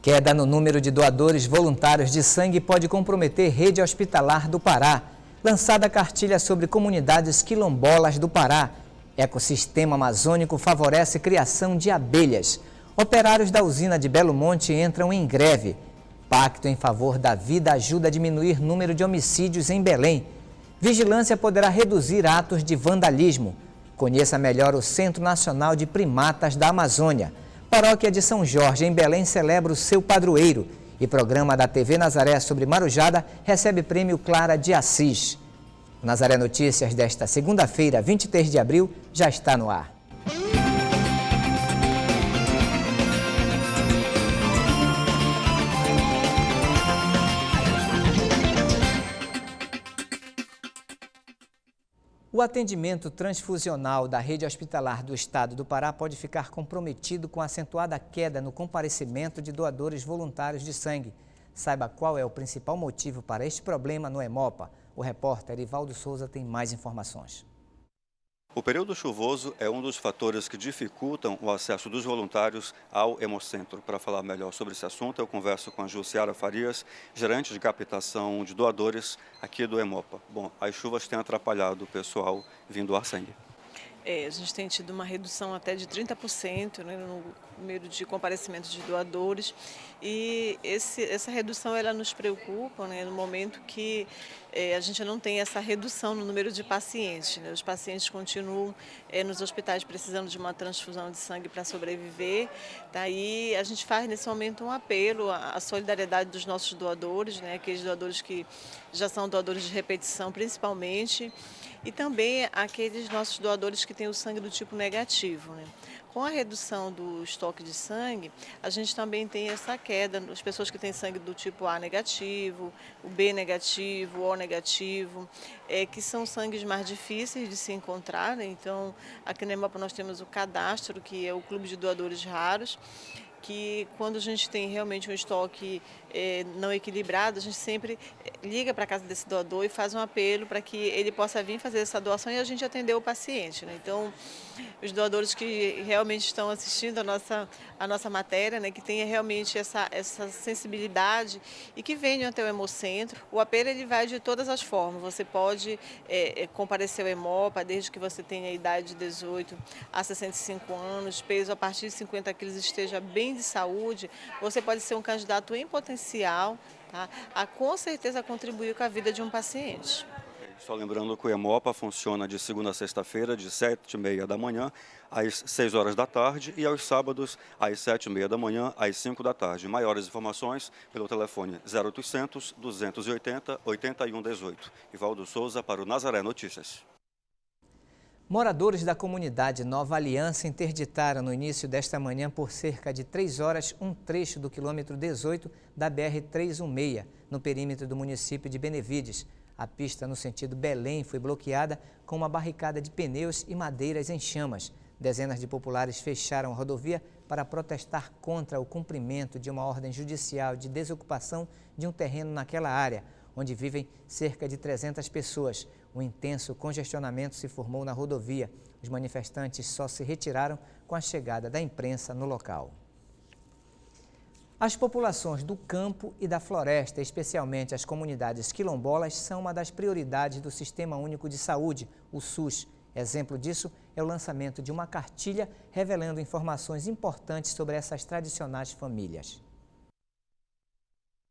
Queda no número de doadores voluntários de sangue pode comprometer Rede Hospitalar do Pará. Lançada a cartilha sobre comunidades quilombolas do Pará. Ecossistema amazônico favorece criação de abelhas. Operários da usina de Belo Monte entram em greve. Pacto em favor da vida ajuda a diminuir número de homicídios em Belém. Vigilância poderá reduzir atos de vandalismo. Conheça melhor o Centro Nacional de Primatas da Amazônia. Paróquia de São Jorge, em Belém, celebra o seu padroeiro. E programa da TV Nazaré sobre Marujada recebe prêmio Clara de Assis. O Nazaré Notícias desta segunda-feira, 23 de abril, já está no ar. O atendimento transfusional da rede hospitalar do estado do Pará pode ficar comprometido com a acentuada queda no comparecimento de doadores voluntários de sangue. Saiba qual é o principal motivo para este problema no Hemopa. O repórter Ivaldo Souza tem mais informações. O período chuvoso é um dos fatores que dificultam o acesso dos voluntários ao Hemocentro. Para falar melhor sobre esse assunto, eu converso com a Jussiara Farias, gerente de captação de doadores aqui do Hemopa. Bom, as chuvas têm atrapalhado o pessoal vindo doar sangue. A gente tem tido uma redução até de 30%, né, no número de comparecimentos de doadores, e essa redução ela nos preocupa, né, no momento que a gente não tem essa redução no número de pacientes, né. Os pacientes continuam nos hospitais precisando de uma transfusão de sangue para sobreviver. Daí a gente faz nesse momento um apelo à solidariedade dos nossos doadores, né, aqueles doadores que já são doadores de repetição principalmente, e também aqueles nossos doadores que têm o sangue do tipo negativo, né? Com a redução do estoque de sangue, a gente também tem essa queda nas pessoas que têm sangue do tipo A negativo, o B negativo, o O negativo, que são sangues mais difíceis de se encontrar, né? Então, aqui na Hemopa nós temos o cadastro, que é o Clube de Doadores Raros, que quando a gente tem realmente um estoque não equilibrado, a gente sempre liga para a casa desse doador e faz um apelo para que ele possa vir fazer essa doação e a gente atender o paciente, né? Então, os doadores que realmente estão assistindo a nossa matéria, né, que tenha realmente essa sensibilidade e que venham até o Hemocentro. O apelo ele vai de todas as formas. Você pode comparecer ao Hemopa desde que você tenha a idade de 18 a 65 anos, peso a partir de 50 quilos, esteja bem de saúde. Você pode ser um candidato em potencial, tá, a com certeza contribuir com a vida de um paciente. Só lembrando que o Hemopa funciona de segunda a sexta-feira, de 7h30 da manhã às 6 horas da tarde e aos sábados, às 7h30 da manhã às 5 da tarde. Maiores informações pelo telefone 0800 280 8118. Ivaldo Souza para o Nazaré Notícias. Moradores da comunidade Nova Aliança interditaram no início desta manhã por cerca de 3 horas um trecho do quilômetro 18 da BR-316, no perímetro do município de Benevides. A pista no sentido Belém foi bloqueada com uma barricada de pneus e madeiras em chamas. Dezenas de populares fecharam a rodovia para protestar contra o cumprimento de uma ordem judicial de desocupação de um terreno naquela área, onde vivem cerca de 300 pessoas. Um intenso congestionamento se formou na rodovia. Os manifestantes só se retiraram com a chegada da imprensa no local. As populações do campo e da floresta, especialmente as comunidades quilombolas, são uma das prioridades do Sistema Único de Saúde, o SUS. Exemplo disso é o lançamento de uma cartilha revelando informações importantes sobre essas tradicionais famílias.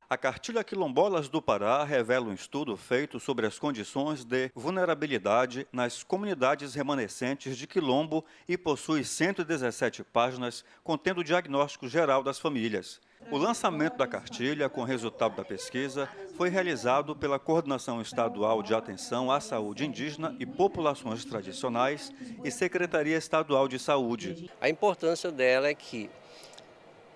A Cartilha Quilombolas do Pará revela um estudo feito sobre as condições de vulnerabilidade nas comunidades remanescentes de quilombo e possui 117 páginas contendo o diagnóstico geral das famílias. O lançamento da cartilha, com o resultado da pesquisa, foi realizado pela Coordenação Estadual de Atenção à Saúde Indígena e Populações Tradicionais e Secretaria Estadual de Saúde. A importância dela é que,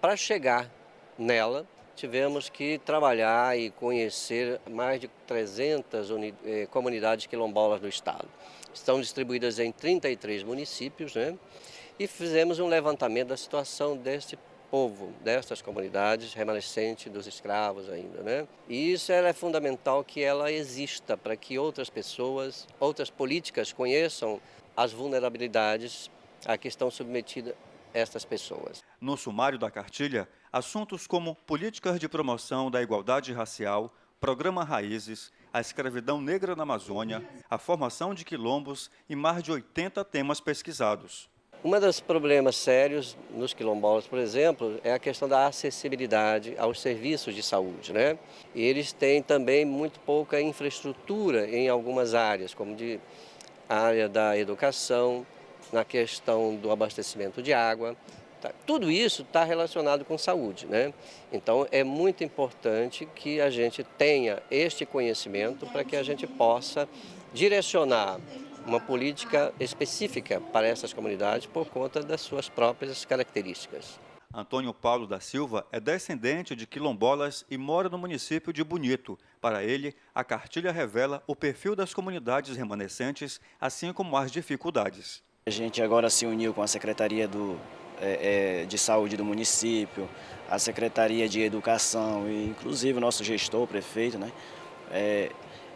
para chegar nela, tivemos que trabalhar e conhecer mais de 300 comunidades quilombolas do estado. Estão distribuídas em 33 municípios, né? E fizemos um levantamento da situação deste povo, destas comunidades remanescentes dos escravos ainda, né? E isso é fundamental que ela exista para que outras pessoas, outras políticas conheçam as vulnerabilidades a que estão submetidas essas pessoas. No sumário da cartilha, assuntos como políticas de promoção da igualdade racial, programa Raízes, a escravidão negra na Amazônia, a formação de quilombos e mais de 80 temas pesquisados. Um dos problemas sérios nos quilombolas, por exemplo, é a questão da acessibilidade aos serviços de saúde, né? E eles têm também muito pouca infraestrutura em algumas áreas, como a área da educação, na questão do abastecimento de água. Tudo isso está relacionado com saúde, né? Então é muito importante que a gente tenha este conhecimento para que a gente possa direcionar uma política específica para essas comunidades por conta das suas próprias características. Antônio Paulo da Silva é descendente de quilombolas e mora no município de Bonito. Para ele, a cartilha revela o perfil das comunidades remanescentes, assim como as dificuldades. A gente agora se uniu com a Secretaria de Saúde do município, a Secretaria de Educação e inclusive o nosso gestor, o prefeito, né?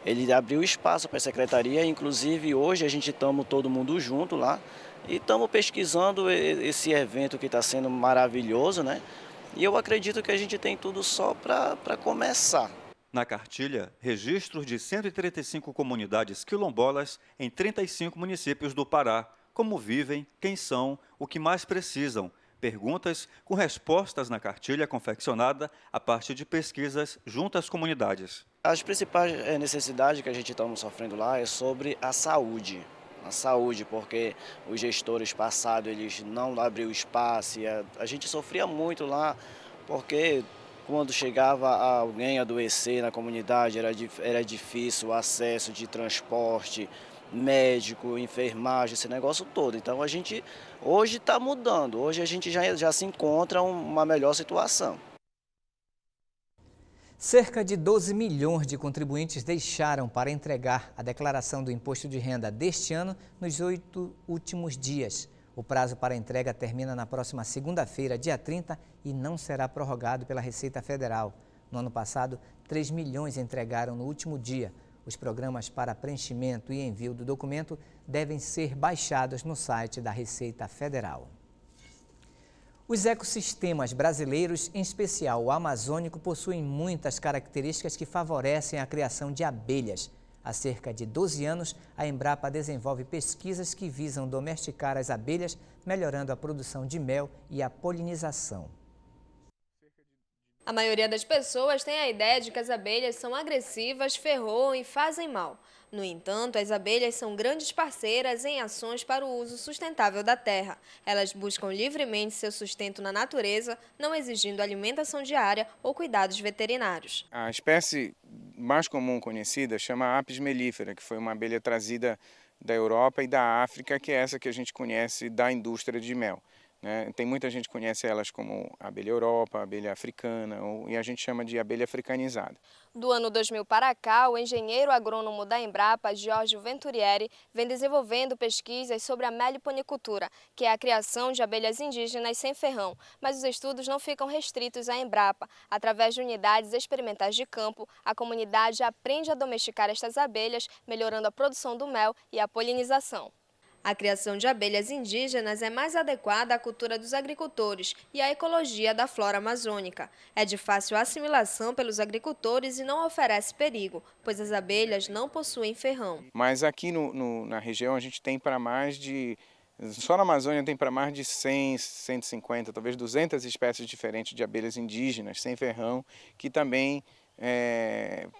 Ele abriu espaço para a secretaria, inclusive hoje a gente estamos todo mundo junto lá e estamos pesquisando esse evento que está sendo maravilhoso, né? E eu acredito que a gente tem tudo só para começar. Na cartilha, registros de 135 comunidades quilombolas em 35 municípios do Pará. Como vivem, quem são, o que mais precisam. Perguntas com respostas na cartilha confeccionada a partir de pesquisas junto às comunidades. As principais necessidades que a gente está sofrendo lá é sobre a saúde. A saúde, porque os gestores passados eles não abriram espaço e a gente sofria muito lá, porque quando chegava alguém adoecer na comunidade era difícil o acesso de transporte, médico, enfermagem, esse negócio todo. Então a gente hoje está mudando, hoje a gente já se encontra uma melhor situação. Cerca de 12 milhões de contribuintes deixaram para entregar a declaração do imposto de renda deste ano nos 8 últimos dias. O prazo para entrega termina na próxima segunda-feira, dia 30, e não será prorrogado pela Receita Federal. No ano passado, 3 milhões entregaram no último dia. Os programas para preenchimento e envio do documento devem ser baixados no site da Receita Federal. Os ecossistemas brasileiros, em especial o amazônico, possuem muitas características que favorecem a criação de abelhas. Há cerca de 12 anos, a Embrapa desenvolve pesquisas que visam domesticar as abelhas, melhorando a produção de mel e a polinização. A maioria das pessoas tem a ideia de que as abelhas são agressivas, ferroam e fazem mal. No entanto, as abelhas são grandes parceiras em ações para o uso sustentável da terra. Elas buscam livremente seu sustento na natureza, não exigindo alimentação diária ou cuidados veterinários. A espécie mais comum conhecida chama Apis mellifera, que foi uma abelha trazida da Europa e da África, que é essa que a gente conhece da indústria de mel. Tem muita gente que conhece elas como abelha Europa, abelha africana, e a gente chama de abelha africanizada. Do ano 2000 para cá, o engenheiro agrônomo da Embrapa, Giorgio Venturieri, vem desenvolvendo pesquisas sobre a meliponicultura, que é a criação de abelhas indígenas sem ferrão. Mas os estudos não ficam restritos à Embrapa. Através de unidades experimentais de campo, a comunidade aprende a domesticar estas abelhas, melhorando a produção do mel e a polinização. A criação de abelhas indígenas é mais adequada à cultura dos agricultores e à ecologia da flora amazônica. É de fácil assimilação pelos agricultores e não oferece perigo, pois as abelhas não possuem ferrão. Mas aqui na região a gente tem para mais de... Só na Amazônia tem para mais de 100, 150, talvez 200 espécies diferentes de abelhas indígenas sem ferrão, que também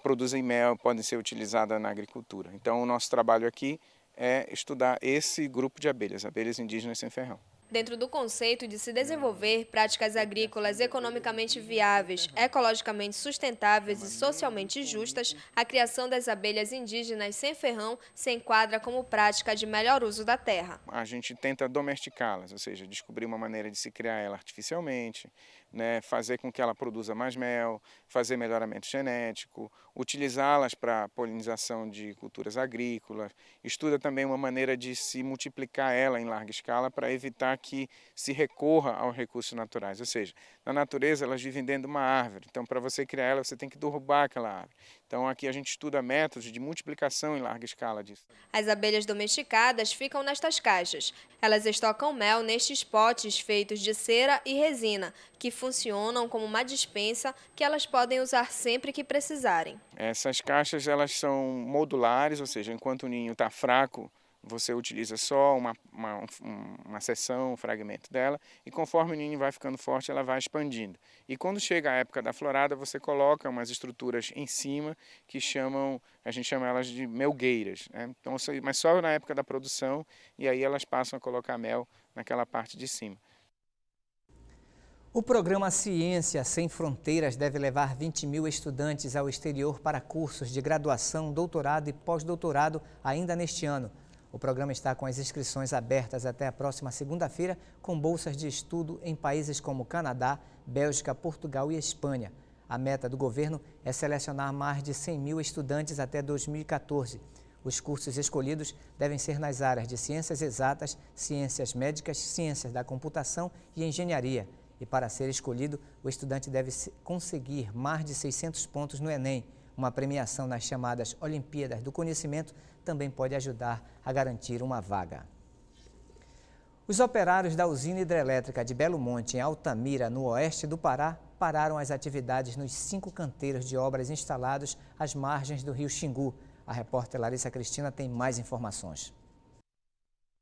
produzem mel, podem ser utilizadas na agricultura. Então o nosso trabalho aqui é estudar esse grupo de abelhas, abelhas indígenas sem ferrão. Dentro do conceito de se desenvolver práticas agrícolas economicamente viáveis, ecologicamente sustentáveis e socialmente justas, a criação das abelhas indígenas sem ferrão se enquadra como prática de melhor uso da terra. A gente tenta domesticá-las, ou seja, descobrir uma maneira de se criar ela artificialmente, né, fazer com que ela produza mais mel, fazer melhoramento genético, utilizá-las para polinização de culturas agrícolas, estuda também uma maneira de se multiplicar ela em larga escala para evitar que se recorra aos recursos naturais, ou seja, na natureza elas vivem dentro de uma árvore, então para você criar ela você tem que derrubar aquela árvore. Então aqui a gente estuda métodos de multiplicação em larga escala disso. As abelhas domesticadas ficam nestas caixas. Elas estocam mel nestes potes feitos de cera e resina, que funcionam como uma despensa que elas podem usar sempre que precisarem. Essas caixas elas são modulares, ou seja, enquanto o ninho está fraco, você utiliza só uma seção, um fragmento dela, e conforme o ninho vai ficando forte, ela vai expandindo. E quando chega a época da florada, você coloca umas estruturas em cima que a gente chama elas de melgueiras, né? Então, mas só na época da produção, e aí elas passam a colocar mel naquela parte de cima. O programa Ciência Sem Fronteiras deve levar 20 mil estudantes ao exterior para cursos de graduação, doutorado e pós-doutorado ainda neste ano. O programa está com as inscrições abertas até a próxima segunda-feira, com bolsas de estudo em países como Canadá, Bélgica, Portugal e Espanha. A meta do governo é selecionar mais de 100 mil estudantes até 2014. Os cursos escolhidos devem ser nas áreas de ciências exatas, ciências médicas, ciências da computação e engenharia. E para ser escolhido, o estudante deve conseguir mais de 600 pontos no Enem. Uma premiação nas chamadas Olimpíadas do Conhecimento também pode ajudar a garantir uma vaga. Os operários da usina hidrelétrica de Belo Monte, em Altamira, no oeste do Pará, pararam as atividades nos 5 canteiros de obras instalados às margens do rio Xingu. A repórter Larissa Cristina tem mais informações.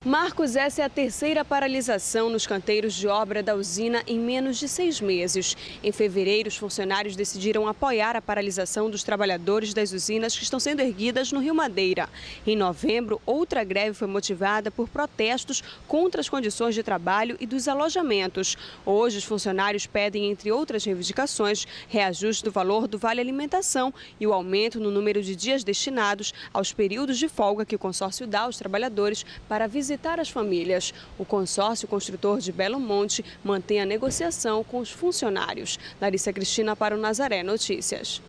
Marcos, essa é a terceira paralisação nos canteiros de obra da usina em menos de 6 meses. Em fevereiro, os funcionários decidiram apoiar a paralisação dos trabalhadores das usinas que estão sendo erguidas no Rio Madeira. Em novembro, outra greve foi motivada por protestos contra as condições de trabalho e dos alojamentos. Hoje, os funcionários pedem, entre outras reivindicações, reajuste do valor do Vale Alimentação e o aumento no número de dias destinados aos períodos de folga que o consórcio dá aos trabalhadores para visitar as famílias. O consórcio construtor de Belo Monte mantém a negociação com os funcionários. Larissa Cristina para o Nazaré Notícias.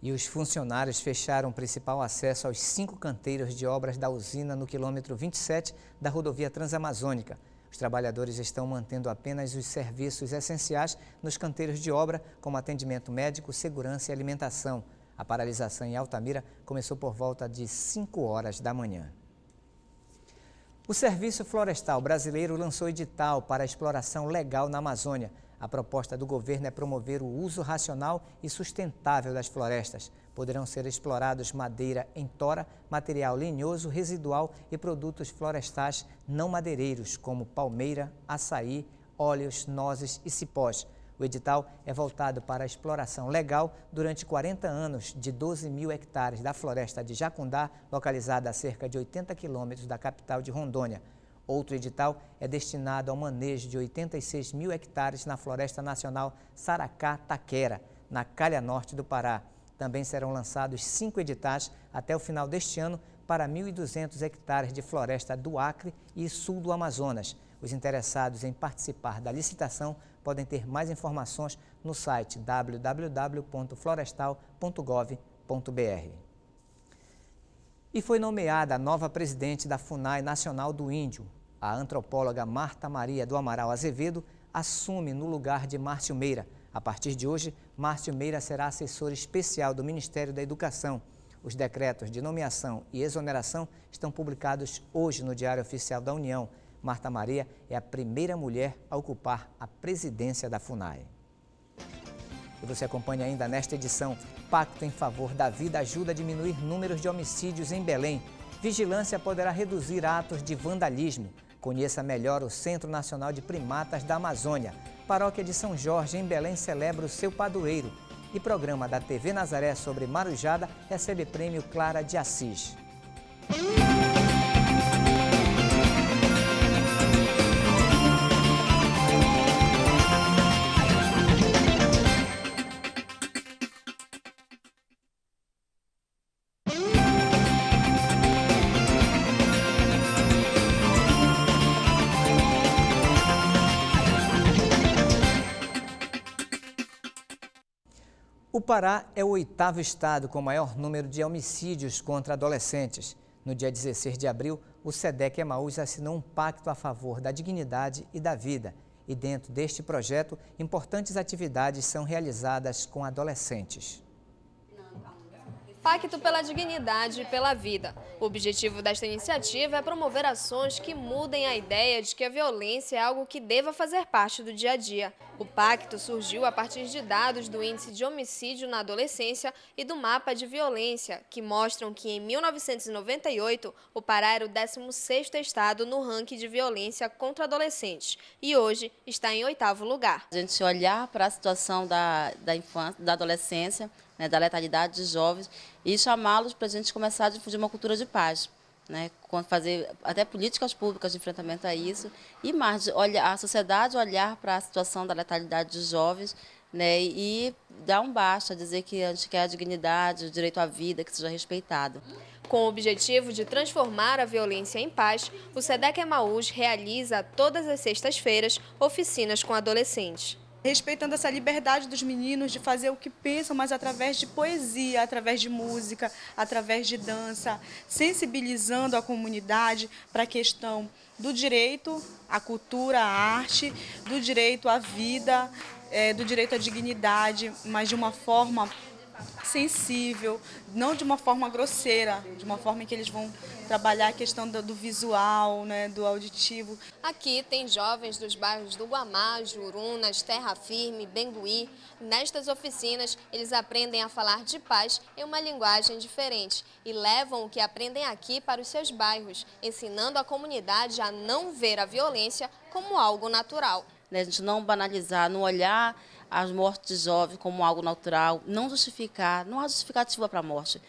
E os funcionários fecharam o principal acesso aos 5 canteiros de obras da usina no quilômetro 27 da rodovia Transamazônica. Os trabalhadores estão mantendo apenas os serviços essenciais nos canteiros de obra, como atendimento médico, segurança e alimentação. A paralisação em Altamira começou por volta de 5 horas da manhã. O Serviço Florestal Brasileiro lançou edital para a exploração legal na Amazônia. A proposta do governo é promover o uso racional e sustentável das florestas. Poderão ser explorados madeira em tora, material lenhoso, residual e produtos florestais não madeireiros, como palmeira, açaí, óleos, nozes e cipós. O edital é voltado para a exploração legal durante 40 anos de 12 mil hectares da floresta de Jacundá, localizada a cerca de 80 quilômetros da capital de Rondônia. Outro edital é destinado ao manejo de 86 mil hectares na Floresta Nacional Saracá-Taquera, na calha norte do Pará. Também serão lançados 5 editais até o final deste ano para 1.200 hectares de floresta do Acre e sul do Amazonas. Os interessados em participar da licitação podem ter mais informações no site www.florestal.gov.br. E foi nomeada a nova presidente da FUNAI Nacional do Índio. A antropóloga Marta Maria do Amaral Azevedo assume no lugar de Márcio Meira. A partir de hoje, Márcio Meira será assessor especial do Ministério da Educação. Os decretos de nomeação e exoneração estão publicados hoje no Diário Oficial da União. Marta Maria é a primeira mulher a ocupar a presidência da FUNAI. E você acompanha ainda nesta edição. Pacto em favor da vida ajuda a diminuir números de homicídios em Belém. Vigilância poderá reduzir atos de vandalismo. Conheça melhor o Centro Nacional de Primatas da Amazônia. Paróquia de São Jorge, em Belém, celebra o seu padroeiro. E programa da TV Nazaré sobre Marujada recebe prêmio Clara de Assis. Pará é o 8º estado com maior número de homicídios contra adolescentes. No dia 16 de abril, o SEDEC Emaús assinou um pacto a favor da dignidade e da vida. E dentro deste projeto, importantes atividades são realizadas com adolescentes. Pacto pela Dignidade e pela Vida. O objetivo desta iniciativa é promover ações que mudem a ideia de que a violência é algo que deva fazer parte do dia a dia. O pacto surgiu a partir de dados do Índice de Homicídio na Adolescência e do Mapa de Violência, que mostram que em 1998 o Pará era o 16º estado no ranking de violência contra adolescentes e hoje está em 8º lugar. A gente olhar para a situação da infância, da adolescência, né, da letalidade de jovens e chamá-los para a gente começar a difundir uma cultura de paz, né, fazer até políticas públicas de enfrentamento a isso e mais, a sociedade olhar para a situação da letalidade de jovens, né, e dar um basta, dizer que a gente quer a dignidade, o direito à vida, que seja respeitado. Com o objetivo de transformar a violência em paz, o SEDEC Emaús realiza todas as sextas-feiras oficinas com adolescentes. Respeitando essa liberdade dos meninos de fazer o que pensam, mas através de poesia, através de música, através de dança, sensibilizando a comunidade para a questão do direito à cultura, à arte, do direito à vida, do direito à dignidade, mas de uma forma sensível, não de uma forma grosseira, de uma forma em que eles vão trabalhar a questão do visual, né, do auditivo. Aqui tem jovens dos bairros do Guamá, Jurunas, Terra Firme, Bengui. Nestas oficinas, eles aprendem a falar de paz em uma linguagem diferente e levam o que aprendem aqui para os seus bairros, ensinando a comunidade a não ver a violência como algo natural. A gente não banalizar, não olhar as mortes de jovens como algo natural, não justificar, não há justificativa para a morte.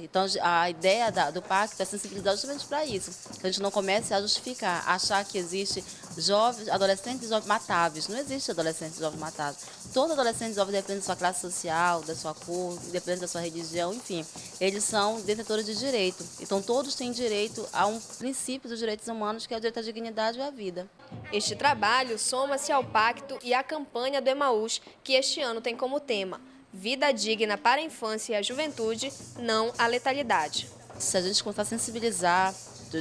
Então, a ideia do pacto é sensibilizar justamente para isso, que a gente não comece a justificar, achar que existe jovens, adolescentes jovens matáveis. Não existe adolescentes jovens matáveis. Todo adolescente jovem depende da sua classe social, da sua cor, depende da sua religião, enfim. Eles são detentores de direito. Então, todos têm direito a um princípio dos direitos humanos, que é o direito à dignidade e à vida. Este trabalho soma-se ao pacto e à campanha do Emaús, que este ano tem como tema Vida digna para a infância e a juventude, não a letalidade. Se a gente começar a sensibilizar,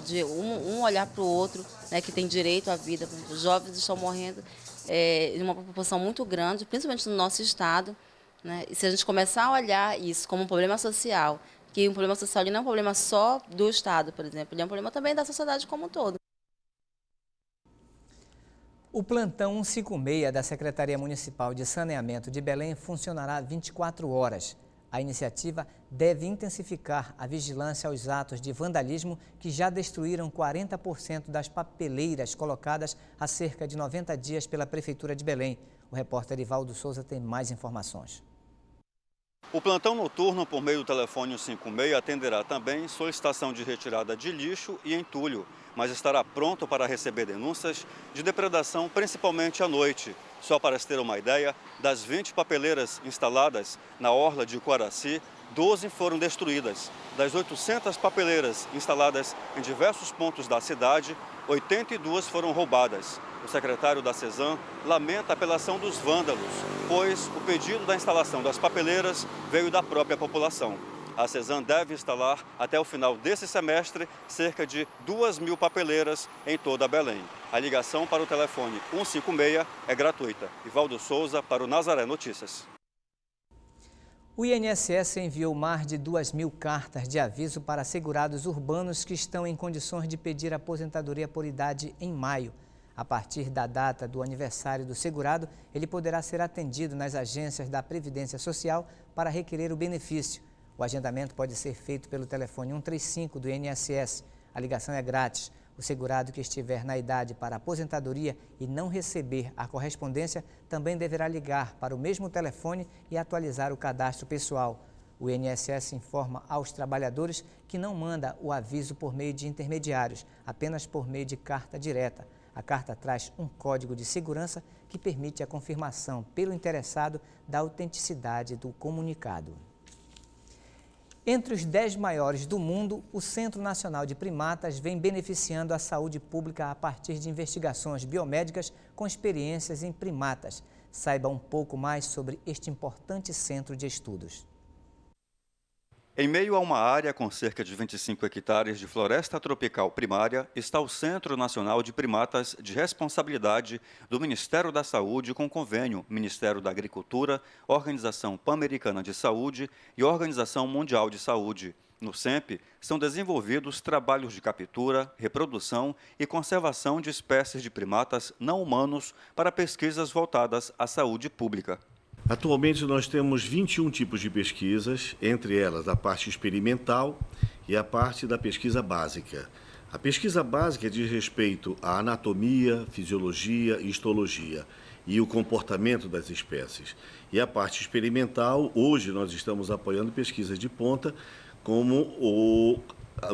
de um olhar para o outro, né, que tem direito à vida, os jovens estão morrendo em uma proporção muito grande, principalmente no nosso estado, né, e se a gente começar a olhar isso como um problema social, que um problema social não é um problema só do estado, por exemplo, ele é um problema também da sociedade como um todo. O plantão 156 da Secretaria Municipal de Saneamento de Belém funcionará 24 horas. A iniciativa deve intensificar a vigilância aos atos de vandalismo que já destruíram 40% das papeleiras colocadas há cerca de 90 dias pela Prefeitura de Belém. O repórter Ivaldo Souza tem mais informações. O plantão noturno por meio do telefone 156 atenderá também solicitação de retirada de lixo e entulho, mas estará pronto para receber denúncias de depredação, principalmente à noite. Só para se ter uma ideia, das 20 papeleiras instaladas na orla de Coaraci, 12 foram destruídas. Das 800 papeleiras instaladas em diversos pontos da cidade, 82 foram roubadas. O secretário da CESAM lamenta a apelação dos vândalos, pois o pedido da instalação das papeleiras veio da própria população. A CESAM deve instalar, até o final desse semestre, cerca de 2.000 papeleiras em toda Belém. A ligação para o telefone 156 é gratuita. Ivaldo Souza para o Nazaré Notícias. O INSS enviou mais de 2.000 cartas de aviso para segurados urbanos que estão em condições de pedir aposentadoria por idade em maio. A partir da data do aniversário do segurado, ele poderá ser atendido nas agências da Previdência Social para requerer o benefício. O agendamento pode ser feito pelo telefone 135 do INSS. A ligação é grátis. O segurado que estiver na idade para aposentadoria e não receber a correspondência também deverá ligar para o mesmo telefone e atualizar o cadastro pessoal. O INSS informa aos trabalhadores que não manda o aviso por meio de intermediários, apenas por meio de carta direta. A carta traz um código de segurança que permite a confirmação pelo interessado da autenticidade do comunicado. Entre os 10 maiores do mundo, o Centro Nacional de Primatas vem beneficiando a saúde pública a partir de investigações biomédicas com experiências em primatas. Saiba um pouco mais sobre este importante centro de estudos. Em meio a uma área com cerca de 25 hectares de floresta tropical primária, está o Centro Nacional de Primatas de Responsabilidade do Ministério da Saúde com convênio Ministério da Agricultura, Organização Pan-Americana de Saúde e Organização Mundial de Saúde. No CEMP, são desenvolvidos trabalhos de captura, reprodução e conservação de espécies de primatas não humanos para pesquisas voltadas à saúde pública. Atualmente nós temos 21 tipos de pesquisas, entre elas a parte experimental e a parte da pesquisa básica. A pesquisa básica diz respeito à anatomia, fisiologia e histologia e o comportamento das espécies. E a parte experimental, hoje nós estamos apoiando pesquisas de ponta, como o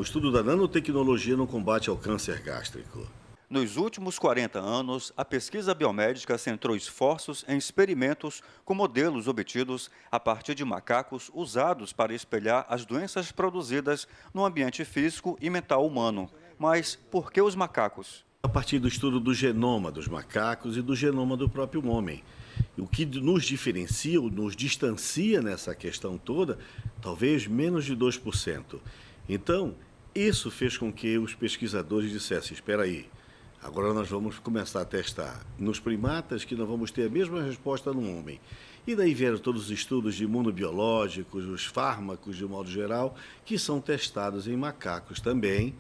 estudo da nanotecnologia no combate ao câncer gástrico. Nos últimos 40 anos, a pesquisa biomédica centrou esforços em experimentos com modelos obtidos a partir de macacos usados para espelhar as doenças produzidas no ambiente físico e mental humano. Mas por que os macacos? A partir do estudo do genoma dos macacos e do genoma do próprio homem. O que nos diferencia, nos distancia nessa questão toda, talvez menos de 2%. Então, isso fez com que os pesquisadores dissessem, espera aí, agora nós vamos começar a testar nos primatas que nós vamos ter a mesma resposta no homem. E daí vieram todos os estudos de imunobiológicos, os fármacos de modo geral, que são testados em macacos também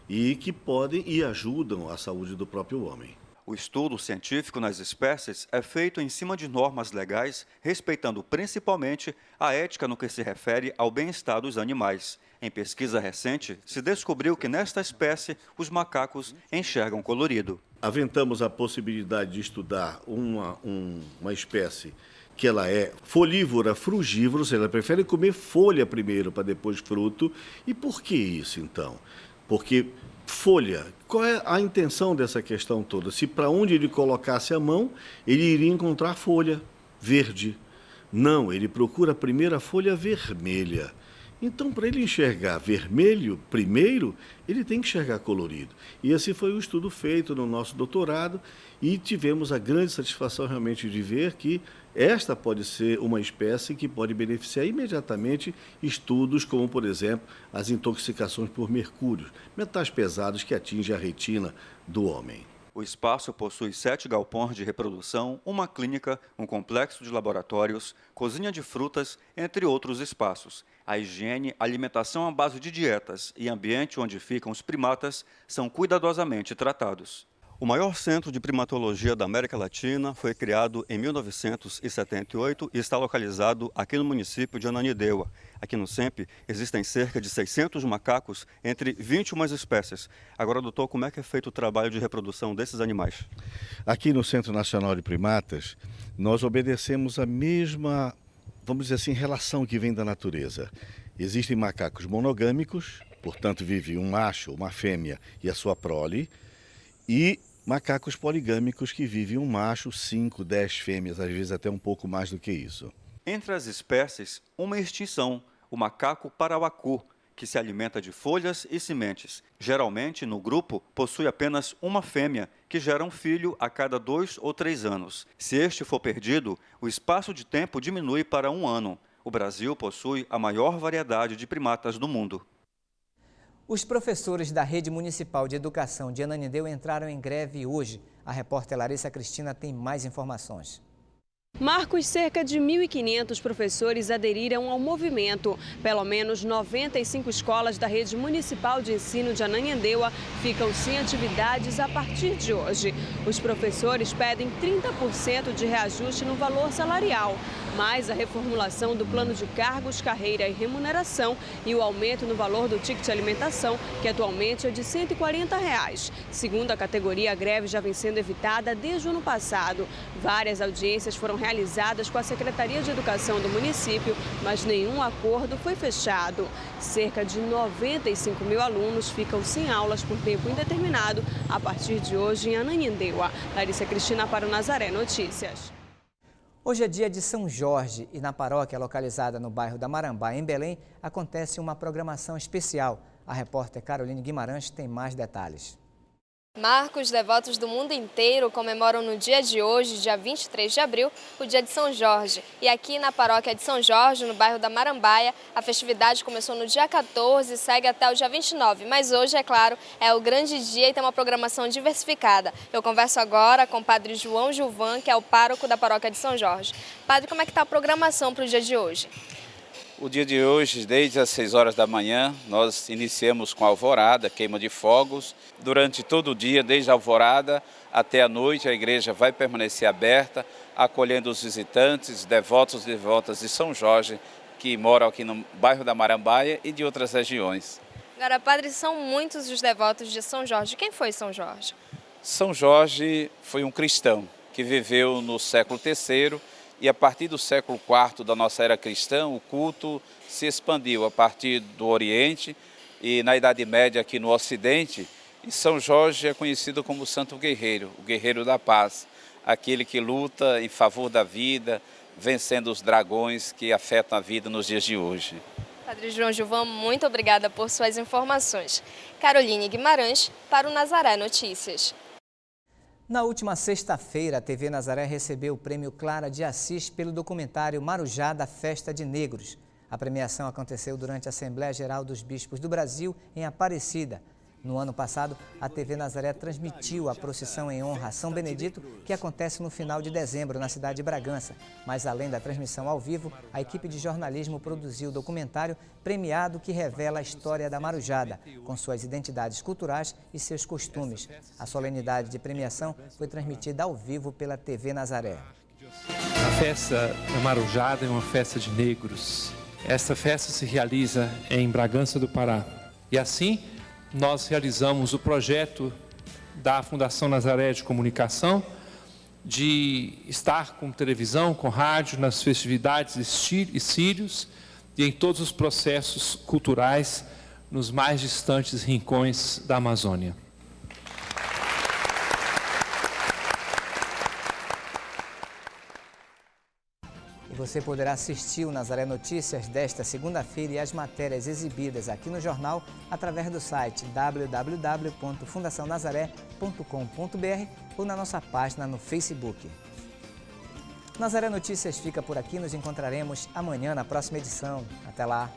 e que podem e ajudam a saúde do próprio homem. O estudo científico nas espécies é feito em cima de normas legais, respeitando principalmente a ética no que se refere ao bem-estar dos animais. Em pesquisa recente, se descobriu que nesta espécie os macacos enxergam colorido. Aventamos a possibilidade de estudar uma espécie que ela é folívora, frugívora, ou seja, ela prefere comer folha primeiro para depois fruto. E por que isso, então? Porque folha, qual é a intenção dessa questão toda? Se para onde ele colocasse a mão, ele iria encontrar folha verde. Não, ele procura a primeira folha vermelha. Então, para ele enxergar vermelho primeiro, ele tem que enxergar colorido. E esse foi o estudo feito no nosso doutorado e tivemos a grande satisfação realmente de ver que esta pode ser uma espécie que pode beneficiar imediatamente estudos como, por exemplo, as intoxicações por mercúrio, metais pesados que atingem a retina do homem. O espaço possui 7 galpões de reprodução, uma clínica, um complexo de laboratórios, cozinha de frutas, entre outros espaços. A higiene, alimentação à base de dietas e ambiente onde ficam os primatas são cuidadosamente tratados. O maior centro de primatologia da América Latina foi criado em 1978 e está localizado aqui no município de Ananindeua. Aqui no CEMP existem cerca de 600 macacos entre 21 espécies. Agora, doutor, como é que é feito o trabalho de reprodução desses animais? Aqui no Centro Nacional de Primatas, nós obedecemos a mesma, vamos dizer assim, relação que vem da natureza. Existem macacos monogâmicos, portanto vive um macho, uma fêmea e a sua prole, e macacos poligâmicos que vivem um macho, 5, 10 fêmeas, às vezes até um pouco mais do que isso. Entre as espécies, uma extinção, o macaco parauacu, que se alimenta de folhas e sementes. Geralmente, no grupo, possui apenas uma fêmea, que gera um filho a cada 2 ou 3 anos. Se este for perdido, o espaço de tempo diminui para 1 ano. O Brasil possui a maior variedade de primatas do mundo. Os professores da Rede Municipal de Educação de Ananindeua entraram em greve hoje. A repórter Larissa Cristina tem mais informações. Marcos, cerca de 1.500 professores aderiram ao movimento. Pelo menos 95 escolas da Rede Municipal de Ensino de Ananindeua ficam sem atividades a partir de hoje. Os professores pedem 30% de reajuste no valor salarial, mais a reformulação do plano de cargos, carreira e remuneração e o aumento no valor do ticket de alimentação, que atualmente é de R$ 140. Segundo a categoria, a greve já vem sendo evitada desde o ano passado. Várias audiências foram realizadas com a Secretaria de Educação do município, mas nenhum acordo foi fechado. Cerca de 95 mil alunos ficam sem aulas por tempo indeterminado a partir de hoje em Ananindeua. Larissa Cristina para o Nazaré Notícias. Hoje é dia de São Jorge e na paróquia localizada no bairro da Marambá, em Belém, acontece uma programação especial. A repórter Caroline Guimarães tem mais detalhes. Marcos, devotos do mundo inteiro comemoram no dia de hoje, dia 23 de abril, o dia de São Jorge. E aqui na paróquia de São Jorge, no bairro da Marambaia, a festividade começou no dia 14 e segue até o dia 29. Mas hoje, é claro, é o grande dia e tem uma programação diversificada. Eu converso agora com o padre João Gilvan, que é o pároco da paróquia de São Jorge. Padre, como é que está a programação para o dia de hoje? O dia de hoje, desde as 6 horas da manhã, nós iniciamos com a alvorada, queima de fogos. Durante todo o dia, desde a alvorada até a noite, a igreja vai permanecer aberta, acolhendo os visitantes, devotos e devotas de São Jorge, que moram aqui no bairro da Marambaia e de outras regiões. Agora, padre, são muitos os devotos de São Jorge. Quem foi São Jorge? São Jorge foi um cristão que viveu no século III, e a partir do século IV da nossa era cristã, o culto se expandiu a partir do Oriente e na Idade Média aqui no Ocidente. E São Jorge é conhecido como o Santo Guerreiro, o guerreiro da paz, aquele que luta em favor da vida, vencendo os dragões que afetam a vida nos dias de hoje. Padre João Gilvan, muito obrigada por suas informações. Caroline Guimarães, para o Nazaré Notícias. Na última sexta-feira, a TV Nazaré recebeu o prêmio Clara de Assis pelo documentário Marujá da Festa de Negros. A premiação aconteceu durante a Assembleia Geral dos Bispos do Brasil, em Aparecida. No ano passado, a TV Nazaré transmitiu a procissão em honra a São Benedito, que acontece no final de dezembro, na cidade de Bragança. Mas, além da transmissão ao vivo, a equipe de jornalismo produziu o documentário premiado que revela a história da Marujada, com suas identidades culturais e seus costumes. A solenidade de premiação foi transmitida ao vivo pela TV Nazaré. A festa da Marujada é uma festa de negros. Esta festa se realiza em Bragança do Pará. E assim, nós realizamos o projeto da Fundação Nazaré de Comunicação de estar com televisão, com rádio, nas festividades e círios e em todos os processos culturais nos mais distantes rincões da Amazônia. E você poderá assistir o Nazaré Notícias desta segunda-feira e as matérias exibidas aqui no jornal através do site www.fundacionazaré.com.br ou na nossa página no Facebook. Nazaré Notícias fica por aqui, nos encontraremos amanhã na próxima edição. Até lá!